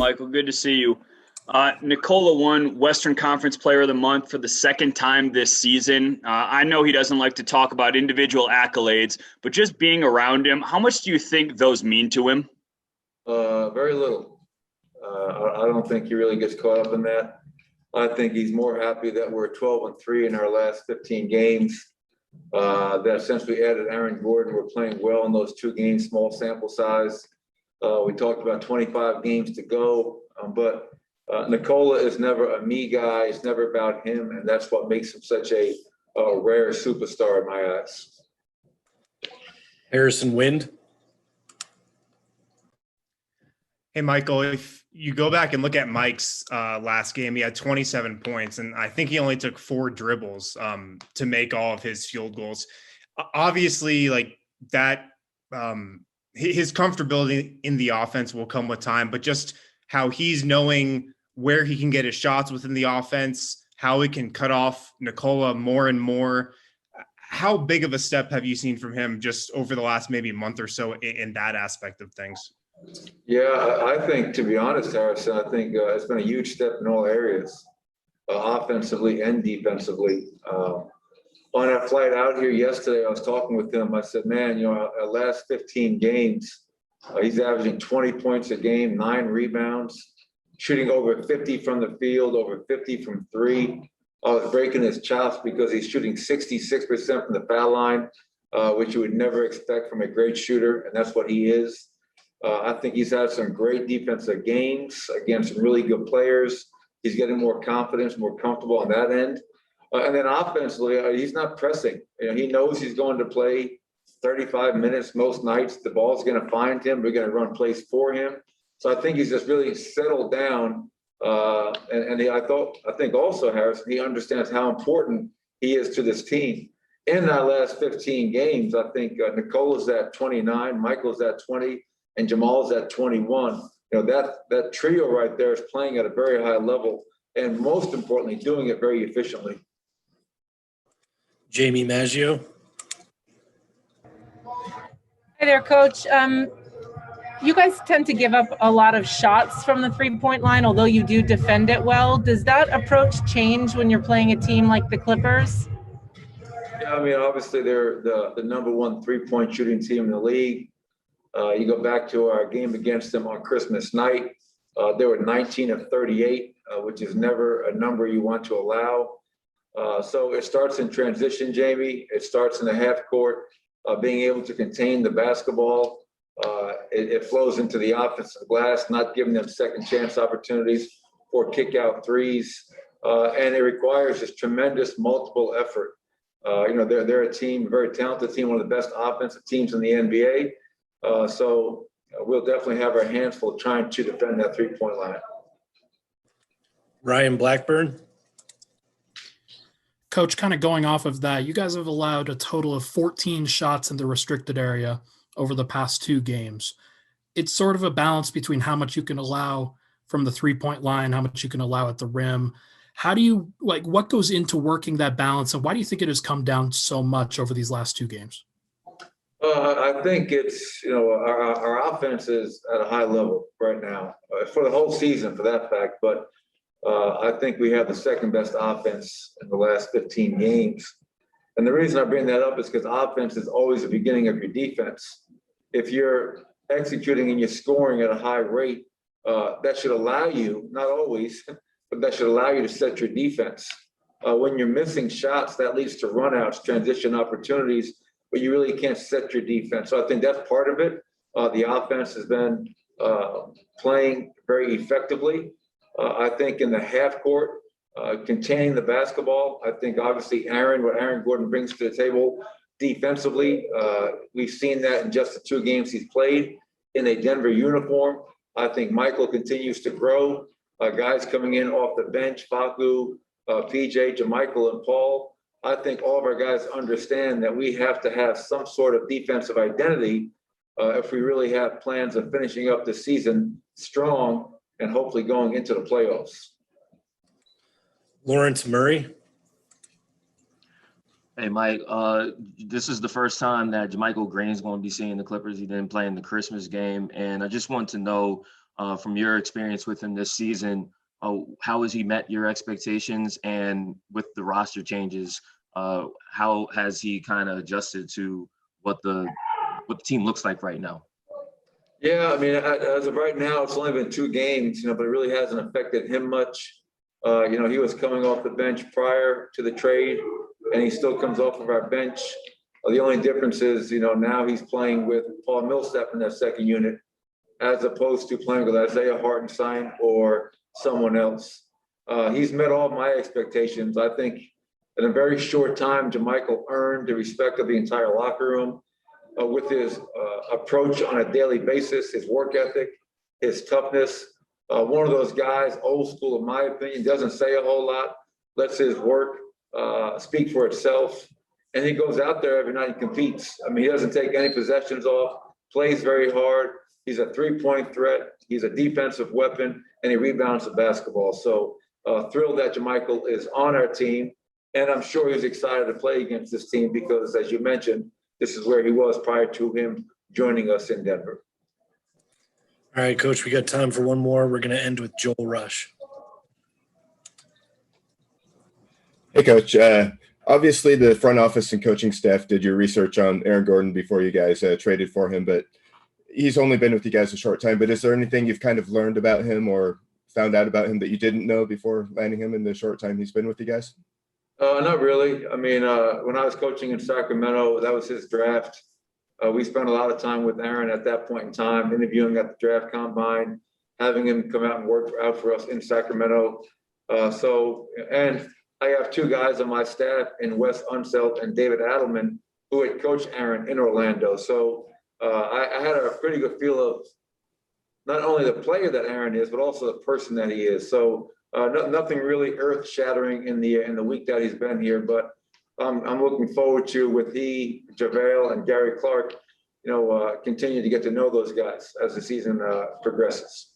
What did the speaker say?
Michael. Good to see you. Nikola won Western Conference Player of the Month for the second time this season. I know he doesn't like to talk about individual accolades, but just being around him, how much do you think those mean to him? Very little. I don't think he really gets caught up in that. I think he's more happy that we're 12-3 in our last 15 games. That since we added Aaron Gordon, we're playing well in those 2 games, small sample size. We talked about 25 games to go, but Nikola is never a me guy. It's never about him, and that's what makes him such a rare superstar in my eyes. Harrison Wind. Hey, Michael, if you go back and look at Mike's last game, he had 27 points, and I think he only took 4 dribbles to make all of his field goals. Obviously, like that, his comfortability in the offense will come with time, but just how he's knowing where he can get his shots within the offense, how he can cut off Nikola more and more. How big of a step have you seen from him just over the last maybe month or so in that aspect of things? Yeah, I think, to be honest, Harrison, I think it's been a huge step in all areas, offensively and defensively. On our flight out here yesterday, I was talking with him. I said, man, our last 15 games, he's averaging 20 points a game, 9 rebounds, shooting over 50 from the field, over 50 from 3. I was breaking his chops because he's shooting 66% from the foul line, which you would never expect from a great shooter, and that's what he is. I think he's had some great defensive games against some really good players. He's getting more confidence, more comfortable on that end. And then offensively, he's not pressing. He knows he's going to play 35 minutes most nights. The ball's going to find him. We're going to run plays for him. So I think he's just really settled down. I think also, Harrison, he understands how important he is to this team. In our last 15 games, I think Nikola's at 29, Michael's at 20, and Jamal's at 21. That trio right there is playing at a very high level, and most importantly, doing it very efficiently. Jamie Maggio. Hi there, Coach. You guys tend to give up a lot of shots from the three-point line, although you do defend it well. Does that approach change when you're playing a team like the Clippers? Yeah, I mean, obviously they're the number 1 3-point shooting team in the league. You go back to our game against them on Christmas night. They were 19 of 38, which is never a number you want to allow. So it starts in transition, Jamie. It starts in the half court, being able to contain the basketball. It flows into the offensive glass, not giving them second chance opportunities or kick out threes. And it requires this tremendous multiple effort. They're a team, a very talented team, one of the best offensive teams in the NBA. So we'll definitely have our hands full trying to defend that three-point line. Ryan Blackburn. Coach, kind of going off of that, you guys have allowed a total of 14 shots in the restricted area over the past 2 games. It's sort of a balance between how much you can allow from the three-point line, how much you can allow at the rim. How do you, what goes into working that balance, and why do you think it has come down so much over these last 2 games? I think it's, our offense is at a high level right now for the whole season, for that fact. But I think we have the second best offense in the last 15 games. And the reason I bring that up is because offense is always the beginning of your defense. If you're executing and you're scoring at a high rate, that should allow you, not always, but that should allow you to set your defense. When you're missing shots, that leads to runouts, transition opportunities, but you really can't set your defense. So I think that's part of it. The offense has been playing very effectively. I think in the half court, containing the basketball, I think obviously what Aaron Gordon brings to the table defensively, we've seen that in just the 2 games he's played in a Denver uniform. I think Michael continues to grow. Guys coming in off the bench, Facu, PJ, JaMychal, and Paul. I think all of our guys understand that we have to have some sort of defensive identity if we really have plans of finishing up the season strong and hopefully going into the playoffs. Lawrence Murray. Hey, Mike, this is the first time that JaMychal Green's going to be seeing the Clippers. He didn't play in the Christmas game. And I just want to know from your experience with him this season, how has he met your expectations? And with the roster changes, how has he kind of adjusted to what the team looks like right now? Yeah, I mean, as of right now, it's only been 2 games, but it really hasn't affected him much. He was coming off the bench prior to the trade, and he still comes off of our bench. The only difference is, now he's playing with Paul Millsap in that second unit, as opposed to playing with Isaiah Hartenstein or someone else. He's met all my expectations. I think in a very short time, JaMychal earned the respect of the entire locker room with his approach on a daily basis, his work ethic, his toughness. One of those guys, old school in my opinion, doesn't say a whole lot, lets his work speak for itself. And he goes out there every night and competes. I mean, he doesn't take any possessions off, plays very hard. He's a 3-point threat. He's a defensive weapon, and he rebounds the basketball. So thrilled that JaMychal is on our team. And I'm sure he's excited to play against this team because, as you mentioned, this is where he was prior to him joining us in Denver. All right, Coach, we got time for one more. We're going to end with Joel Rush. Hey, Coach. Obviously, the front office and coaching staff did your research on Aaron Gordon before you guys traded for him, but he's only been with you guys a short time. But is there anything you've kind of learned about him or found out about him that you didn't know before landing him in the short time he's been with you guys? Not really. I mean, when I was coaching in Sacramento, that was his draft. We spent a lot of time with Aaron at that point in time, interviewing at the draft combine, having him come out and work out for us in Sacramento. And I have 2 guys on my staff in Wes Unseld and David Adelman who had coached Aaron in Orlando. So I had a pretty good feel of not only the player that Aaron is, but also the person that he is. So nothing really earth-shattering in the week that he's been here, but I'm looking forward to, with he, JaVale, and Gary Clark, continue to get to know those guys as the season progresses.